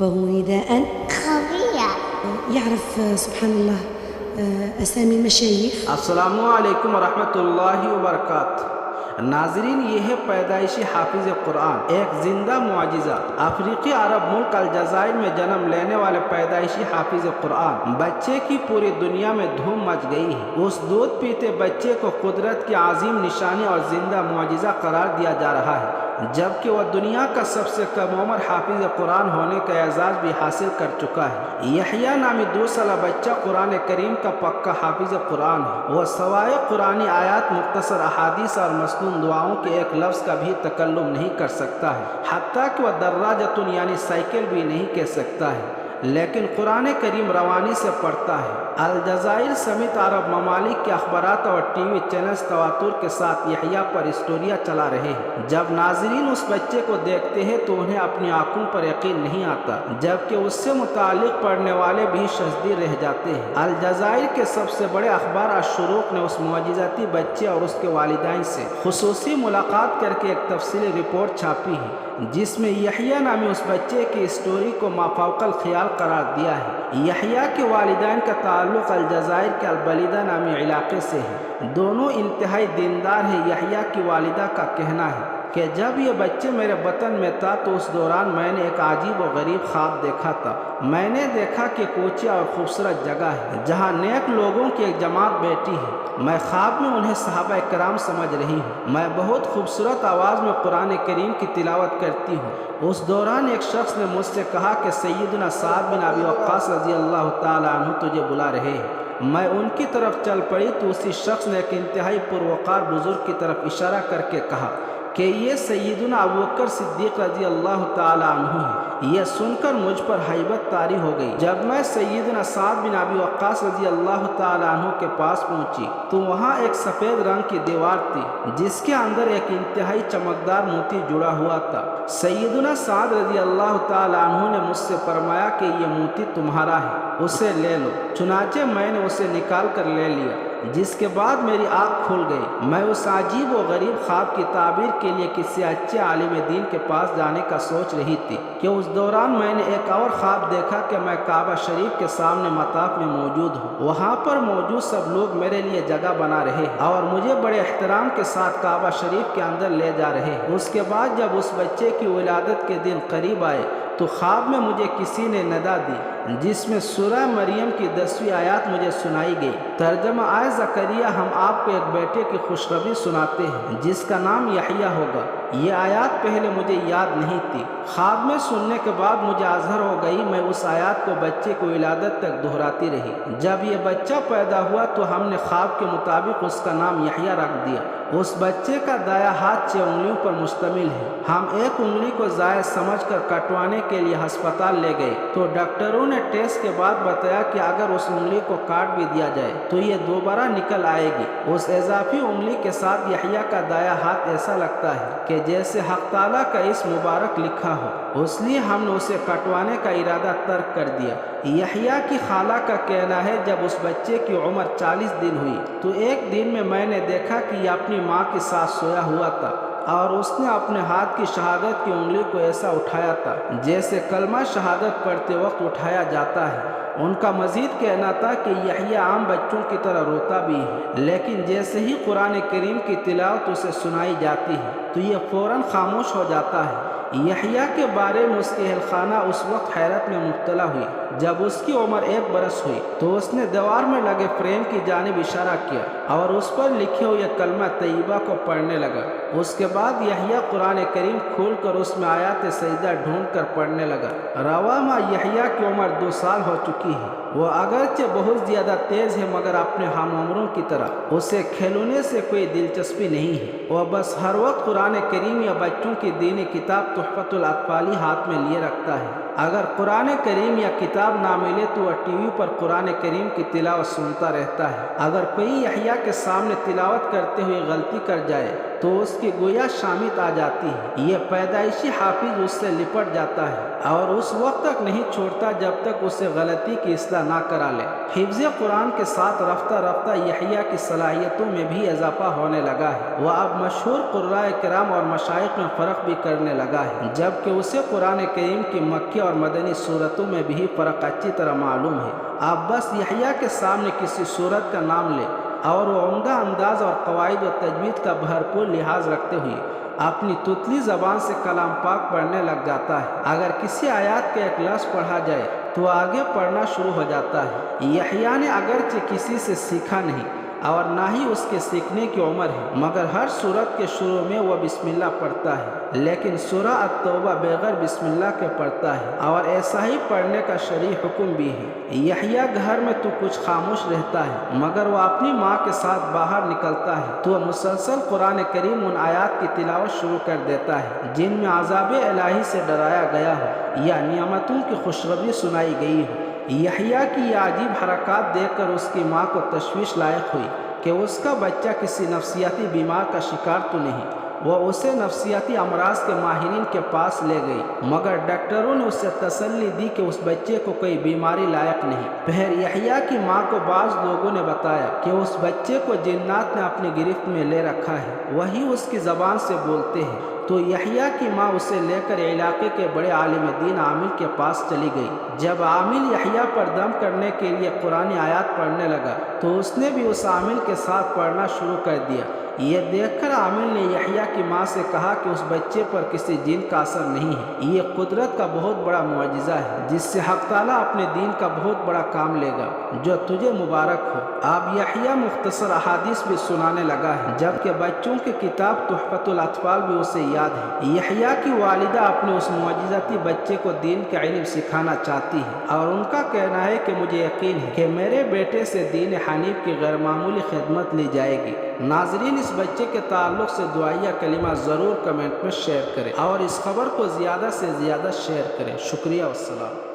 ربه نداء خفيا يعرف سبحان الله أسامي المشايخ. السلام علیکم ورحمۃ اللہ وبرکاتہ. ناظرین، یہ ہے پیدائشی حافظ قرآن، ایک زندہ معجزہ. افریقی عرب ملک الجزائر میں جنم لینے والے پیدائشی حافظ قرآن بچے کی پوری دنیا میں دھوم مچ گئی ہے. اس دودھ پیتے بچے کو قدرت کی عظیم نشانی اور زندہ معجزہ قرار دیا جا رہا ہے، جبکہ وہ دنیا کا سب سے کم عمر حافظ قرآن ہونے کا اعزاز بھی حاصل کر چکا ہے. یحییٰ نامی 2 سالہ بچہ قرآن کریم کا پکا حافظ قرآن ہے. وہ سوائے قرآنی آیات، مختصر احادیث اور مسنون دعاؤں کے ایک لفظ کا بھی تکلم نہیں کر سکتا ہے، حتیٰ کہ وہ دراجتن یعنی سائیکل بھی نہیں کہہ سکتا ہے، لیکن قرآن کریم روانی سے پڑھتا ہے. الجزائر سمیت عرب ممالک کے اخبارات اور ٹی وی چینلز تواتر کے ساتھ یحییٰ پر اسٹوریاں چلا رہے ہیں. جب ناظرین اس بچے کو دیکھتے ہیں تو انہیں اپنی آنکھوں پر یقین نہیں آتا، جبکہ اس سے متعلق پڑھنے والے بھی شزدی رہ جاتے ہیں. الجزائر کے سب سے بڑے اخبار الشروق نے اس معجزاتی بچے اور اس کے والدین سے خصوصی ملاقات کر کے ایک تفصیلی رپورٹ چھاپی ہے، جس میں یحییٰ نامی اس بچے کی اسٹوری کو مافوق الخیال قرار دیا ہے. یحییٰ کے والدین کا تعلق الجزائر کے البلیدہ نامی علاقے سے ہے. دونوں انتہائی دیندار ہیں. یحییٰ کی والدہ کا کہنا ہے کہ جب یہ بچے میرے بطن میں تھا تو اس دوران میں نے ایک عجیب و غریب خواب دیکھا تھا. میں نے دیکھا کہ کوچی اور خوبصورت جگہ ہے جہاں نیک لوگوں کی ایک جماعت بیٹھی ہے. میں خواب میں انہیں صحابہ کرام سمجھ رہی ہوں. میں بہت خوبصورت آواز میں قرآن کریم کی تلاوت کرتی ہوں. اس دوران ایک شخص نے مجھ سے کہا کہ سیدنا سعد بن ابی وقاص رضی اللہ تعالیٰ عنہ تجھے بلا رہے ہیں. میں ان کی طرف چل پڑی تو اسی شخص نے ایک انتہائی پروقار بزرگ کی طرف اشارہ کر کے کہا کہ یہ سیدنا ابوبکر صدیق رضی اللہ تعالیٰ عنہ ہے. یہ سن کر مجھ پر ہیبت طاری ہو گئی. جب میں سیدنا سعد بن ابی وقاص رضی اللہ تعالیٰ عنہ کے پاس پہنچی تو وہاں ایک سفید رنگ کی دیوار تھی جس کے اندر ایک انتہائی چمکدار موتی جڑا ہوا تھا. سیدنا سعد رضی اللہ تعالیٰ عنہ نے مجھ سے فرمایا کہ یہ موتی تمہارا ہے، اسے لے لو. چنانچہ میں نے اسے نکال کر لے لیا، جس کے بعد میری آنکھ کھل گئی. میں اس عجیب و غریب خواب کی تعبیر کے لیے کسی اچھے عالم دین کے پاس جانے کا سوچ رہی تھی کہ اس دوران میں نے ایک اور خواب دیکھا کہ میں کعبہ شریف کے سامنے مطاف میں موجود ہوں. وہاں پر موجود سب لوگ میرے لیے جگہ بنا رہے ہیں اور مجھے بڑے احترام کے ساتھ کعبہ شریف کے اندر لے جا رہے ہیں. اس کے بعد جب اس بچے کی ولادت کے دن قریب آئے تو خواب میں مجھے کسی نے ندا دی جس میں سورہ مریم کی 10ویں آیات مجھے سنائی گئی. ترجمہ: آئے زکریا، ہم آپ کو ایک بیٹے کی خوشخبری سناتے ہیں جس کا نام یحییٰ ہوگا. یہ آیات پہلے مجھے یاد نہیں تھی. خواب میں سننے کے بعد مجھے اظہر ہو گئی. میں اس آیات کو بچے کی ولادت تک دہراتی رہی. جب یہ بچہ پیدا ہوا تو ہم نے خواب کے مطابق اس کا نام یحییٰ رکھ دیا. اس بچے کا دایاں ہاتھ 6 انگلیوں پر مشتمل ہے. ہم ایک انگلی کو زائد سمجھ کر کٹوانے کے لیے ہسپتال لے گئے تو ڈاکٹروں نے ٹیسٹ کے بعد بتایا کہ اگر اس انگلی کو کاٹ بھی دیا جائے تو یہ دوبارہ نکل آئے گی. اس اضافی انگلی کے ساتھ یحییٰ کا دایاں ہاتھ ایسا لگتا ہے کہ جیسے حق تعالیٰ کا اسم مبارک لکھا ہو. اس لیے ہم نے اسے کٹوانے کا ارادہ ترک کر دیا. یحییٰ کی خالہ کا کہنا ہے جب اس بچے کی عمر 40 دن ہوئی تو ایک دن میں نے دیکھا کہ یہ اپنی ماں کے ساتھ سویا ہوا تھا اور اس نے اپنے ہاتھ کی شہادت کی انگلی کو ایسا اٹھایا تھا جیسے کلمہ شہادت پڑھتے وقت اٹھایا جاتا ہے. ان کا مزید کہنا تھا کہ یحییٰ عام بچوں کی طرح روتا بھی ہے، لیکن جیسے ہی قرآن کریم کی تلاوت اسے سنائی جاتی ہے تو یہ فوراً خاموش ہو جاتا ہے. یحییٰ کے بارے میں اس کی اہل خانہ اس وقت حیرت میں مبتلا ہوئی. جب اس کی عمر 1 برس ہوئی تو اس نے دیوار میں لگے فریم کی جانب اشارہ کیا اور اس پر لکھے ہوئے کلمہ طیبہ کو پڑھنے لگا. اس کے بعد یحییٰ قرآن کریم کھول کر اس میں آیات سجدہ ڈھونڈ کر پڑھنے لگا. رواں ماہ یحییٰ کی عمر 2 سال ہو چکی ہے. وہ اگرچہ بہت زیادہ تیز ہے مگر اپنے ہم عمروں کی طرح اسے کھیلونے سے کوئی دلچسپی نہیں ہے. وہ بس ہر وقت قرآن کریم یا بچوں کی دینی کتاب تحفۃ الاطفال ہاتھ میں لیے رکھتا ہے. اگر قرآن کریم یا کتاب نہ ملے تو وہ ٹی وی پر قرآن کریم کی تلاوت سنتا رہتا ہے. اگر کوئی یحییٰ کے سامنے تلاوت کرتے ہوئے غلطی کر جائے تو اس کی گویا شامت آ جاتی ہے. یہ پیدائشی حافظ اس سے لپٹ جاتا ہے اور اس وقت تک نہیں چھوڑتا جب تک اسے غلطی کی اصلاح نہ کرا لے. حفظ قرآن کے ساتھ رفتہ رفتہ یحییٰ کی صلاحیتوں میں بھی اضافہ ہونے لگا ہے. وہ اب مشہور قراء کرام اور مشائخ میں فرق بھی کرنے لگا ہے، جبکہ اسے قرآن کریم کی مکی مکی اور مدنی صورتوں میں بھی فرق اچھی طرح معلوم ہے۔ آپ بس یحییٰ کے سامنے کسی صورت کا نام لیں اور وہ عمدہ انداز اور قواعد و تجوید کا بھرپور لحاظ رکھتے ہوئے اپنی تتلی زبان سے کلام پاک پڑھنے لگ جاتا ہے۔ اگر کسی آیات کا ایک لفظ پڑھا جائے تو آگے پڑھنا شروع ہو جاتا ہے۔ یحییٰ نے اگرچہ کسی سے سیکھا نہیں اور نہ ہی اس کے سیکھنے کی عمر ہے، مگر ہر سورت کے شروع میں وہ بسم اللہ پڑھتا ہے، لیکن سورہ التوبہ بغیر بسم اللہ کے پڑھتا ہے اور ایسا ہی پڑھنے کا شرعی حکم بھی ہے۔ یحییٰ گھر میں تو کچھ خاموش رہتا ہے، مگر وہ اپنی ماں کے ساتھ باہر نکلتا ہے تو وہ مسلسل قرآن کریم ان آیات کی تلاوت شروع کر دیتا ہے جن میں عذاب الہی سے ڈرایا گیا ہو یا نعمتوں کی خوشخبری سنائی گئی ہو۔ یحییٰ کی یہ عجیب حرکات دیکھ کر اس کی ماں کو تشویش لاحق ہوئی کہ اس کا بچہ کسی نفسیاتی بیمار کا شکار تو نہیں۔ وہ اسے نفسیاتی امراض کے ماہرین کے پاس لے گئی، مگر ڈاکٹروں نے اسے تسلی دی کہ اس بچے کو کوئی بیماری لاحق نہیں۔ پھر یحییٰ کی ماں کو بعض لوگوں نے بتایا کہ اس بچے کو جنات نے اپنی گرفت میں لے رکھا ہے، وہی اس کی زبان سے بولتے ہیں۔ تو یحییٰ کی ماں اسے لے کر علاقے کے بڑے عالم دین عامل کے پاس چلی گئی۔ جب عامل یحییٰ پر دم کرنے کے لیے قرآن آیات پڑھنے لگا تو اس نے بھی اس عامل کے ساتھ پڑھنا شروع کر دیا۔ یہ دیکھ کر عامل نے یحییٰ کی ماں سے کہا کہ اس بچے پر کسی جن کا اثر نہیں ہے، یہ قدرت کا بہت بڑا معجزہ ہے جس سے حق تعالیٰ اپنے دین کا بہت بڑا کام لے گا، جو تجھے مبارک ہو۔ اب یحییٰ مختصر احادیث بھی سنانے لگا ہے، جبکہ بچوں کی کتاب تحفۃ الاطفال بھی اسے یاد ہے۔ یحییٰ کی والدہ اپنے اس معجزاتی بچے کو دین کا علم سکھانا چاہتی ہے اور ان کا کہنا ہے کہ مجھے یقین ہے کہ میرے بیٹے سے دین حنیف کی غیر معمولی خدمت لی جائے گی۔ ناظرین، اس بچے کے تعلق سے دعائیہ کلمہ ضرور کمنٹ میں شیئر کریں اور اس خبر کو زیادہ سے زیادہ شیئر کریں۔ شکریہ والسلام۔